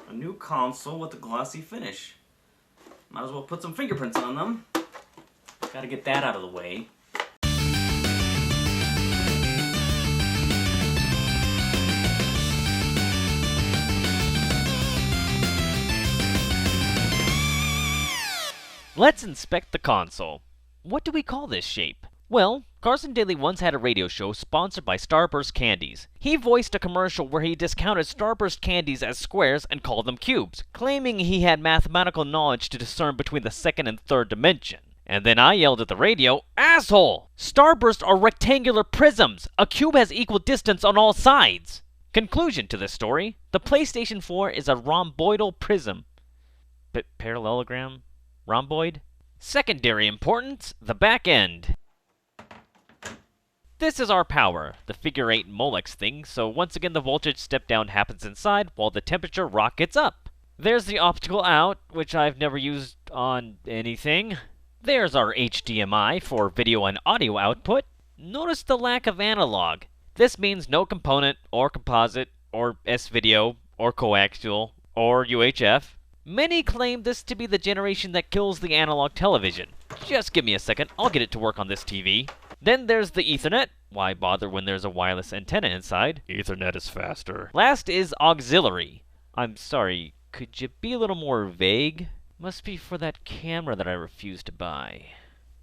A new console with a glossy finish. Might as well put some fingerprints on them. Gotta get that out of the way. Let's inspect the console. What do we call this shape? Well, Carson Daly once had a radio show sponsored by Starburst Candies. He voiced a commercial where he discounted Starburst candies as squares and called them cubes, claiming he had mathematical knowledge to discern between the second and third dimension. And then I yelled at the radio, "Asshole! Starburst are rectangular prisms! A cube has equal distance on all sides!" Conclusion to this story: the PlayStation 4 is a rhomboidal prism. Parallelogram? Rhomboid? Secondary importance, the back end. This is our power, the figure 8 Molex thing, so once again the voltage step down happens inside while the temperature rockets up. There's the optical out, which I've never used on anything. There's our HDMI for video and audio output. Notice the lack of analog. This means no component, or composite, or S-video, or coaxial, or UHF. Many claim this to be the generation that kills the analog television. Just give me a second, I'll get it to work on this TV. Then there's the Ethernet. Why bother when there's a wireless antenna inside? Ethernet is faster. Last is auxiliary. I'm sorry, could you be a little more vague? Must be for that camera that I refuse to buy.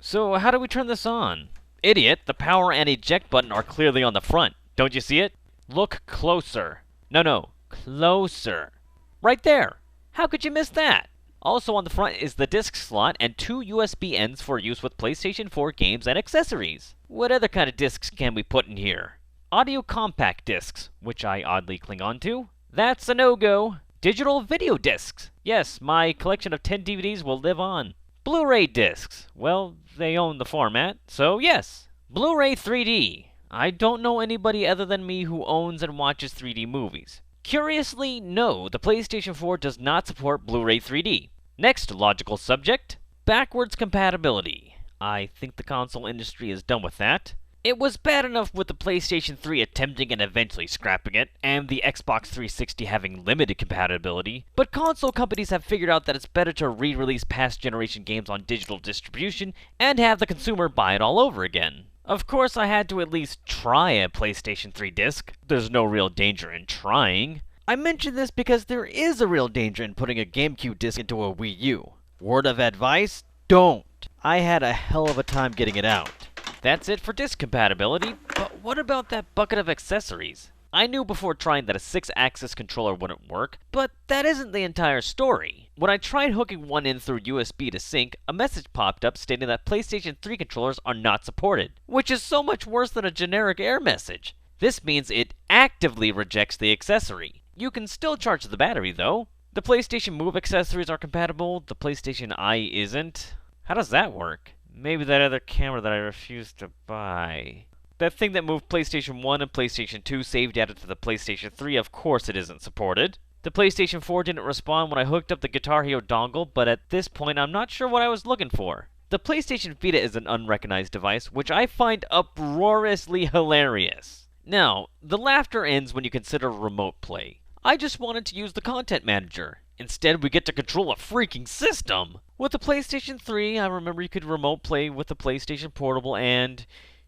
So how do we turn this on? Idiot, the power and eject button are clearly on the front. Don't you see it? Look closer. No, closer. Right there. How could you miss that? Also on the front is the disc slot and 2 USB ends for use with PlayStation 4 games and accessories. What other kind of discs can we put in here? Audio compact discs, which I oddly cling on to. That's a no-go. Digital video discs. Yes, my collection of 10 DVDs will live on. Blu-ray discs. Well, they own the format, so yes. Blu-ray 3D. I don't know anybody other than me who owns and watches 3D movies. Curiously, no, the PlayStation 4 does not support Blu-ray 3D. Next logical subject, backwards compatibility. I think the console industry is done with that. It was bad enough with the PlayStation 3 attempting and eventually scrapping it, and the Xbox 360 having limited compatibility, but console companies have figured out that it's better to re-release past generation games on digital distribution and have the consumer buy it all over again. Of course, I had to at least try a PlayStation 3 disc. There's no real danger in trying. I mention this because there is a real danger in putting a GameCube disc into a Wii U. Word of advice? Don't. I had a hell of a time getting it out. That's it for disc compatibility, but what about that bucket of accessories? I knew before trying that a 6-axis controller wouldn't work, but that isn't the entire story. When I tried hooking one in through USB to sync, a message popped up stating that PlayStation 3 controllers are not supported, which is so much worse than a generic error message. This means it actively rejects the accessory. You can still charge the battery though. The PlayStation Move accessories are compatible, the PlayStation Eye isn't. How does that work? Maybe that other camera that I refused to buy. That thing that moved PlayStation 1 and PlayStation 2 save data to the PlayStation 3, of course it isn't supported. The PlayStation 4 didn't respond when I hooked up the Guitar Hero dongle, but at this point I'm not sure what I was looking for. The PlayStation Vita is an unrecognized device, which I find uproariously hilarious. Now, the laughter ends when you consider remote play. I just wanted to use the content manager. Instead, we get to control a freaking system! With the PlayStation 3, I remember you could remote play with the PlayStation Portable and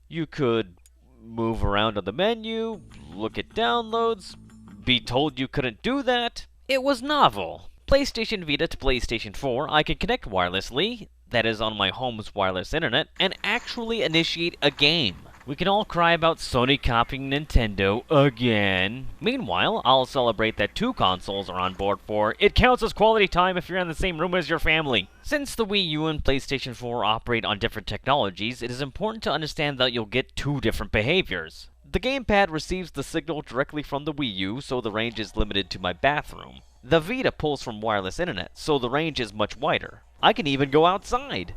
you could move around on the menu, look at downloads, be told you couldn't do that. It was novel. PlayStation Vita to PlayStation 4, I could connect wirelessly, that is on my home's wireless internet, and actually initiate a game. We can all cry about Sony copying Nintendo again. Meanwhile, I'll celebrate that 2 consoles are on board for it counts as quality time if you're in the same room as your family. Since the Wii U and PlayStation 4 operate on different technologies, it is important to understand that you'll get 2 different behaviors. The gamepad receives the signal directly from the Wii U, so the range is limited to my bathroom. The Vita pulls from wireless internet, so the range is much wider. I can even go outside.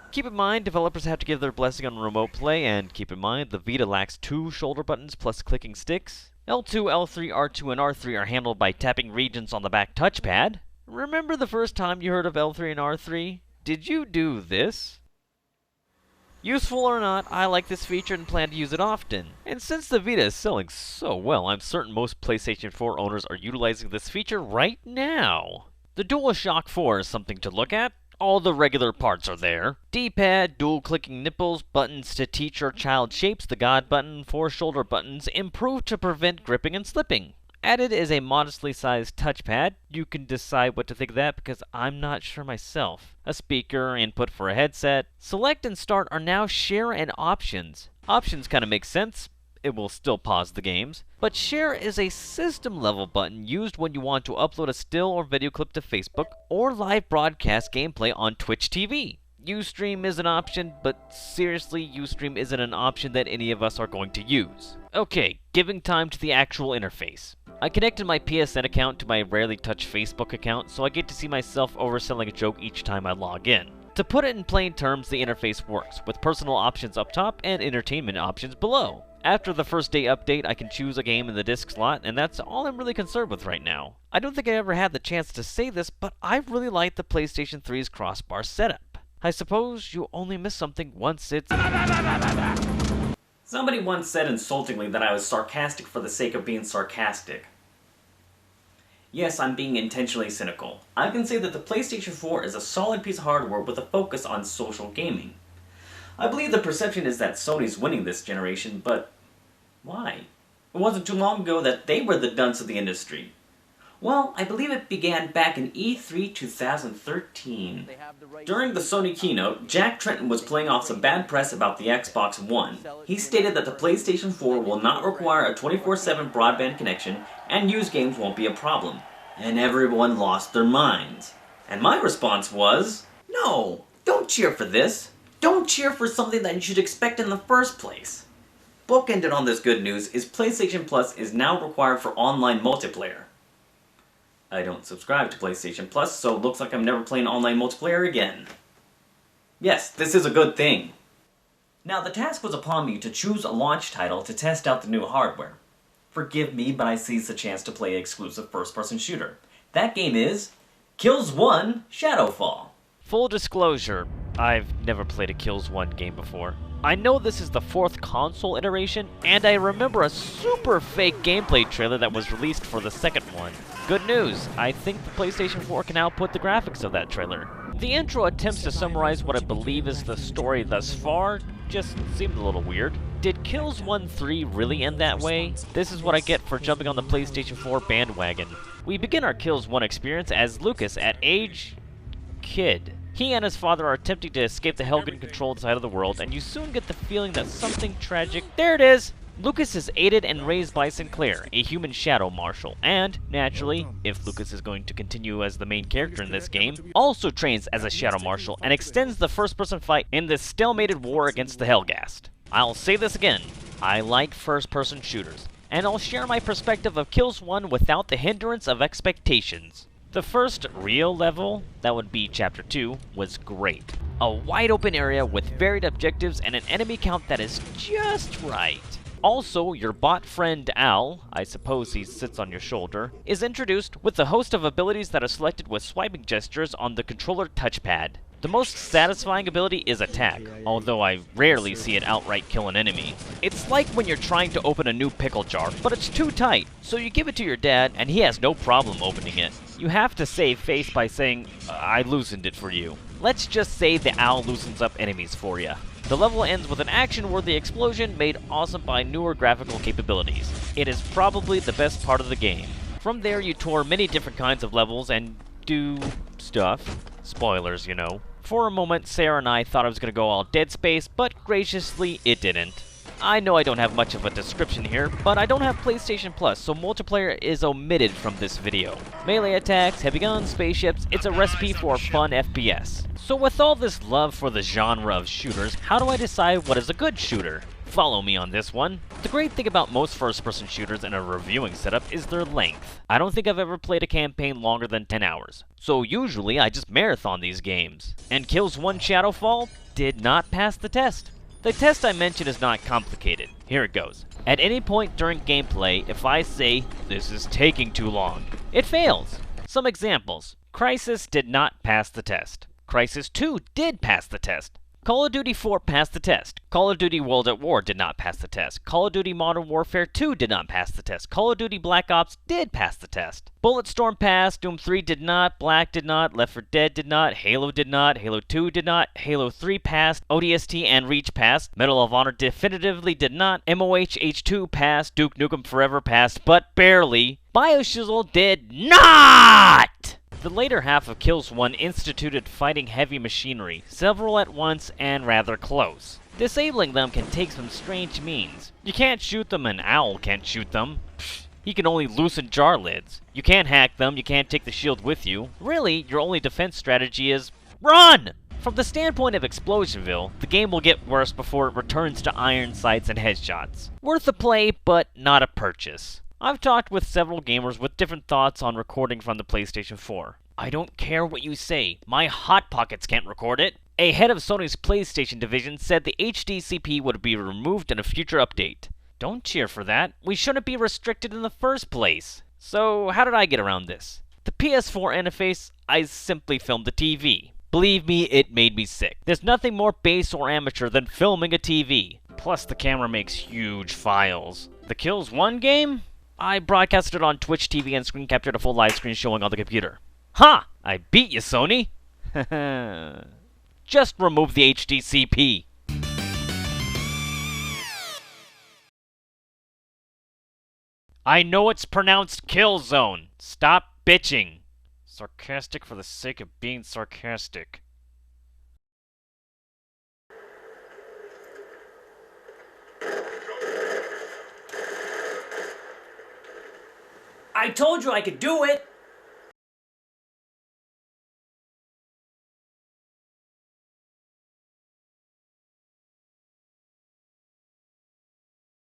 Keep in mind, developers have to give their blessing on remote play, and keep in mind, the Vita lacks 2 shoulder buttons plus clicking sticks. L2, L3, R2, and R3 are handled by tapping regions on the back touchpad. Remember the first time you heard of L3 and R3? Did you do this? Useful or not, I like this feature and plan to use it often. And since the Vita is selling so well, I'm certain most PlayStation 4 owners are utilizing this feature right now. The DualShock 4 is something to look at. All the regular parts are there. D-pad, dual-clicking nipples, buttons to teach your child shapes, the God button, 4 shoulder buttons, improved to prevent gripping and slipping. Added is a modestly sized touchpad. You can decide what to think of that because I'm not sure myself. A speaker, input for a headset. Select and start are now share and options. Options kind of make sense. It will still pause the games. But share is a system level button used when you want to upload a still or video clip to Facebook or live broadcast gameplay on Twitch TV. Ustream is an option, but seriously, Ustream isn't an option that any of us are going to use. Okay, giving time to the actual interface. I connected my PSN account to my rarely touched Facebook account, so I get to see myself overselling a joke each time I log in. To put it in plain terms, the interface works, with personal options up top and entertainment options below. After the first day update, I can choose a game in the disc slot, and that's all I'm really concerned with right now. I don't think I ever had the chance to say this, but I really like the PlayStation 3's crossbar setup. I suppose you only miss something once it's... Somebody once said insultingly that I was sarcastic for the sake of being sarcastic. Yes, I'm being intentionally cynical. I can say that the PlayStation 4 is a solid piece of hardware with a focus on social gaming. I believe the perception is that Sony's winning this generation, but why? It wasn't too long ago that they were the dunce of the industry. Well, I believe it began back in E3 2013. During the Sony keynote, Jack Tretton was playing off some bad press about the Xbox One. He stated that the PlayStation 4 will not require a 24/7 broadband connection and used games won't be a problem. And everyone lost their minds. And my response was, no, don't cheer for this. Don't cheer for something that you should expect in the first place. Bookended on this good news is PlayStation Plus is now required for online multiplayer. I don't subscribe to PlayStation Plus, so it looks like I'm never playing online multiplayer again. Yes, this is a good thing. Now, the task was upon me to choose a launch title to test out the new hardware. Forgive me, but I seized the chance to play an exclusive first-person shooter. That game is Killzone Shadowfall. Full disclosure, I've never played a Killzone game before. I know this is the 4th console iteration, and I remember a super fake gameplay trailer that was released for the second one. Good news, I think the PlayStation 4 can output the graphics of that trailer. The intro attempts to summarize what I believe is the story thus far, just seemed a little weird. Did Killzone 3 really end that way? This is what I get for jumping on the PlayStation 4 bandwagon. We begin our Killzone experience as Lucas at age... kid. He and his father are attempting to escape the Helgen-controlled side of the world, and you soon get the feeling that something tragic... There it is! Lucas is aided and raised by Sinclair, a human shadow marshal, and, naturally, if Lucas is going to continue as the main character in this game, also trains as a shadow marshal and extends the first-person fight in this stalemated war against the Helghast. I'll say this again, I like first-person shooters, and I'll share my perspective of Killzone without the hindrance of expectations. The first real level, that would be Chapter 2, was great. A wide open area with varied objectives and an enemy count that is just right. Also, your bot friend Al, I suppose he sits on your shoulder, is introduced with a host of abilities that are selected with swiping gestures on the controller touchpad. The most satisfying ability is Attack, although I rarely see it outright kill an enemy. It's like when you're trying to open a new pickle jar, but it's too tight, so you give it to your dad and he has no problem opening it. You have to save face by saying, I loosened it for you. Let's just say the owl loosens up enemies for you. The level ends with an action-worthy explosion made awesome by newer graphical capabilities. It is probably the best part of the game. From there you tour many different kinds of levels and do stuff. Spoilers, you know. For a moment, Sarah and I thought I was going to go all Dead Space, but graciously, it didn't. I know I don't have much of a description here, but I don't have PlayStation Plus, so multiplayer is omitted from this video. Melee attacks, heavy guns, spaceships, it's a recipe for a fun FPS. So with all this love for the genre of shooters, how do I decide what is a good shooter? Follow me on this one. The great thing about most first-person shooters in a reviewing setup is their length. I don't think I've ever played a campaign longer than 10 hours, so usually I just marathon these games. And Killzone Shadowfall did not pass the test. The test I mentioned is not complicated. Here it goes. At any point during gameplay, if I say, this is taking too long, it fails. Some examples. Crysis did not pass the test. Crysis 2 did pass the test. Call of Duty 4 passed the test. Call of Duty World at War did not pass the test. Call of Duty Modern Warfare 2 did not pass the test. Call of Duty Black Ops did pass the test. Bulletstorm passed, Doom 3 did not, Black did not, Left 4 Dead did not, Halo did not, Halo 2 did not, Halo 3 passed, ODST and Reach passed, Medal of Honor definitively did not, MOH H2 passed, Duke Nukem Forever passed, but barely. BioShizzle did not! The later half of Killzone instituted fighting heavy machinery, several at once and rather close. Disabling them can take some strange means. You can't shoot them, an owl can't shoot them. He can only loosen jar lids. You can't hack them, you can't take the shield with you. Really, your only defense strategy is run! From the standpoint of Explosionville, the game will get worse before it returns to iron sights and headshots. Worth a play, but not a purchase. I've talked with several gamers with different thoughts on recording from the PlayStation 4. I don't care what you say, my Hot Pockets can't record it. A head of Sony's PlayStation division said the HDCP would be removed in a future update. Don't cheer for that, we shouldn't be restricted in the first place. So how did I get around this? The PS4 interface, I simply filmed the TV. Believe me, it made me sick. There's nothing more base or amateur than filming a TV. Plus the camera makes huge files. The Killzone game? I broadcasted it on Twitch TV and screen captured a full live screen showing on the computer. Ha! I beat you, Sony! Just remove the HDCP. I know it's pronounced Killzone. Stop bitching. Sarcastic for the sake of being sarcastic. I told you I could do it!